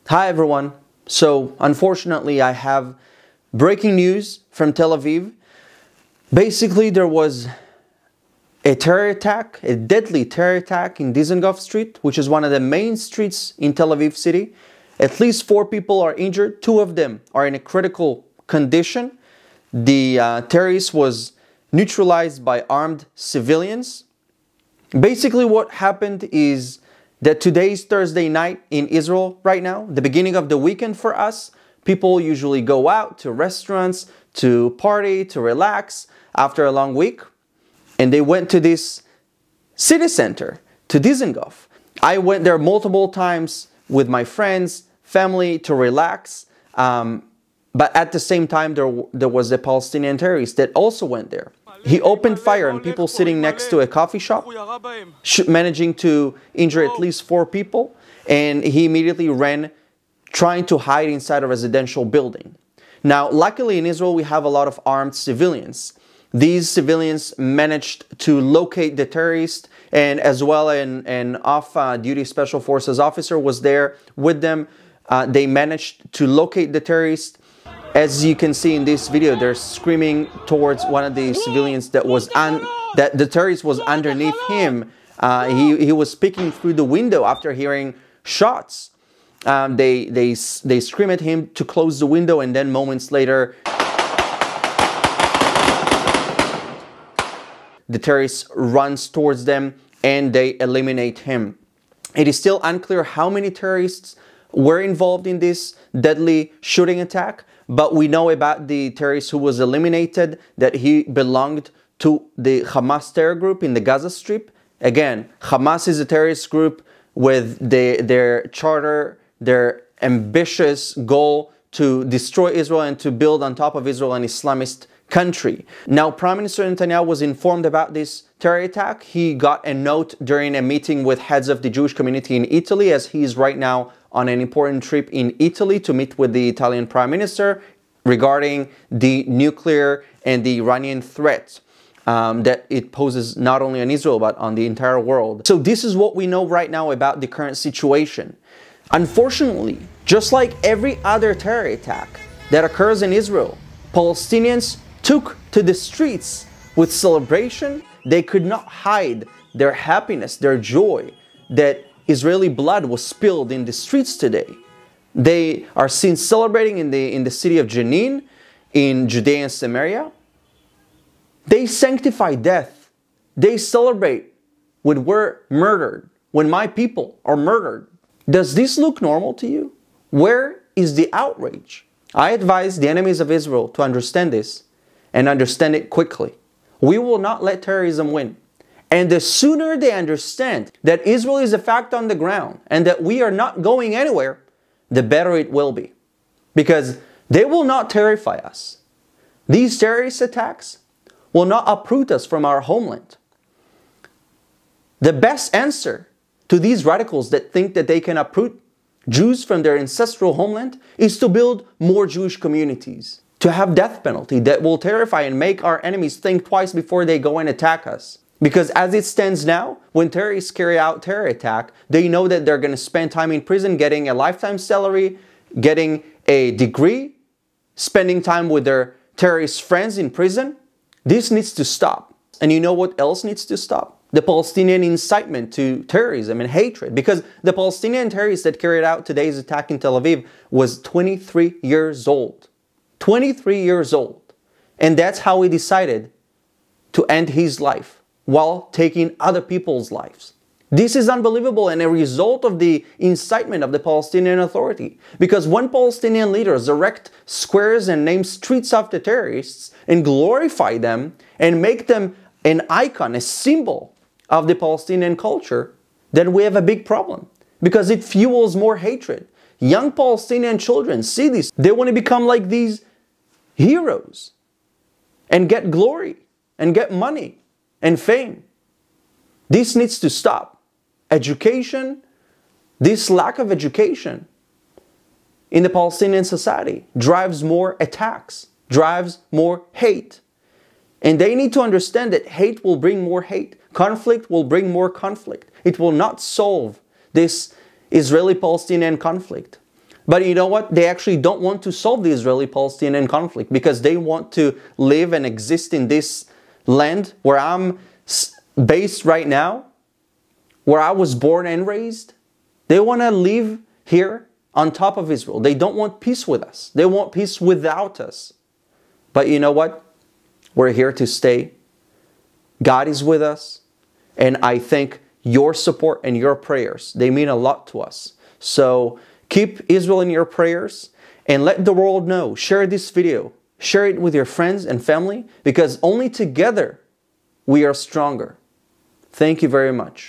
Hi everyone. So unfortunately I have breaking news from Tel Aviv. Basically there was a terror attack, a deadly terror attack in Dizengoff Street, which is one of the main streets in Tel Aviv City. At least 4 people are injured. 2 of them are in a critical condition. The terrorist was neutralized by armed civilians. Basically what happened is that today's Thursday night in Israel right now, the beginning of the weekend for us. People usually go out to restaurants, to party, to relax after a long week. And they went to this city center, to Dizengoff. I went there multiple times with my friends, family to relax. But at the same time, there was a Palestinian terrorist that also went there. He opened fire on people sitting next to a coffee shop, managing to injure at least 4 people. And he immediately ran, trying to hide inside a residential building. Now, luckily in Israel, we have a lot of armed civilians. These civilians managed to locate the terrorist, and as well an off-duty special forces officer was there with them. They managed to locate the terrorist. As you can see in this video, they're screaming towards one of the civilians that the terrorist was underneath him. He was peeking through the window after hearing shots. They scream at him to close the window, and then moments later, the terrorist runs towards them and they eliminate him. It is still unclear how many terrorists were involved in this deadly shooting attack, but we know about the terrorist who was eliminated, that he belonged to the Hamas terror group in the Gaza Strip. Again, Hamas is a terrorist group with their charter, their ambitious goal to destroy Israel and to build on top of Israel an Islamist country. Now, Prime Minister Netanyahu was informed about this terror attack. He got a note during a meeting with heads of the Jewish community in Italy, as he is right now on an important trip in Italy to meet with the Italian Prime Minister regarding the nuclear and the Iranian threat that it poses not only on Israel but on the entire world. So this is what we know right now about the current situation. Unfortunately, just like every other terror attack that occurs in Israel, Palestinians took to the streets with celebration. They could not hide their happiness, their joy that Israeli blood was spilled in the streets today. They are seen celebrating in the city of Jenin, in Judea and Samaria. They sanctify death. They celebrate when we're murdered, when my people are murdered. Does this look normal to you? Where is the outrage? I advise the enemies of Israel to understand this and understand it quickly. We will not let terrorism win. And the sooner they understand that Israel is a fact on the ground and that we are not going anywhere, the better it will be. Because they will not terrify us. These terrorist attacks will not uproot us from our homeland. The best answer to these radicals that think that they can uproot Jews from their ancestral homeland is to build more Jewish communities, to have death penalty that will terrify and make our enemies think twice before they go and attack us. Because as it stands now, when terrorists carry out terror attack, they know that they're going to spend time in prison getting a lifetime salary, getting a degree, spending time with their terrorist friends in prison. This needs to stop. And you know what else needs to stop? The Palestinian incitement to terrorism and hatred. Because the Palestinian terrorist that carried out today's attack in Tel Aviv was 23 years old. 23 years old. And that's how he decided to end his life, while taking other people's lives. This is unbelievable and a result of the incitement of the Palestinian Authority. Because when Palestinian leaders erect squares and name streets after terrorists and glorify them and make them an icon, a symbol of the Palestinian culture, then we have a big problem. Because it fuels more hatred. Young Palestinian children see this. They want to become like these heroes and get glory and get money and fame. This needs to stop. Education, this lack of education in the Palestinian society drives more attacks, drives more hate. And they need to understand that hate will bring more hate. Conflict will bring more conflict. It will not solve this Israeli-Palestinian conflict. But you know what? They actually don't want to solve the Israeli-Palestinian conflict because they want to live and exist in this land where I'm based right now, where I was born and raised. They want to live here on top of Israel. They don't want peace with us. They want peace without us. But you know what? We're here to stay. God is with us. And I think your support and your prayers, they mean a lot to us. So keep Israel in your prayers and let the world know. Share this video. Share it with your friends and family because only together we are stronger. Thank you very much.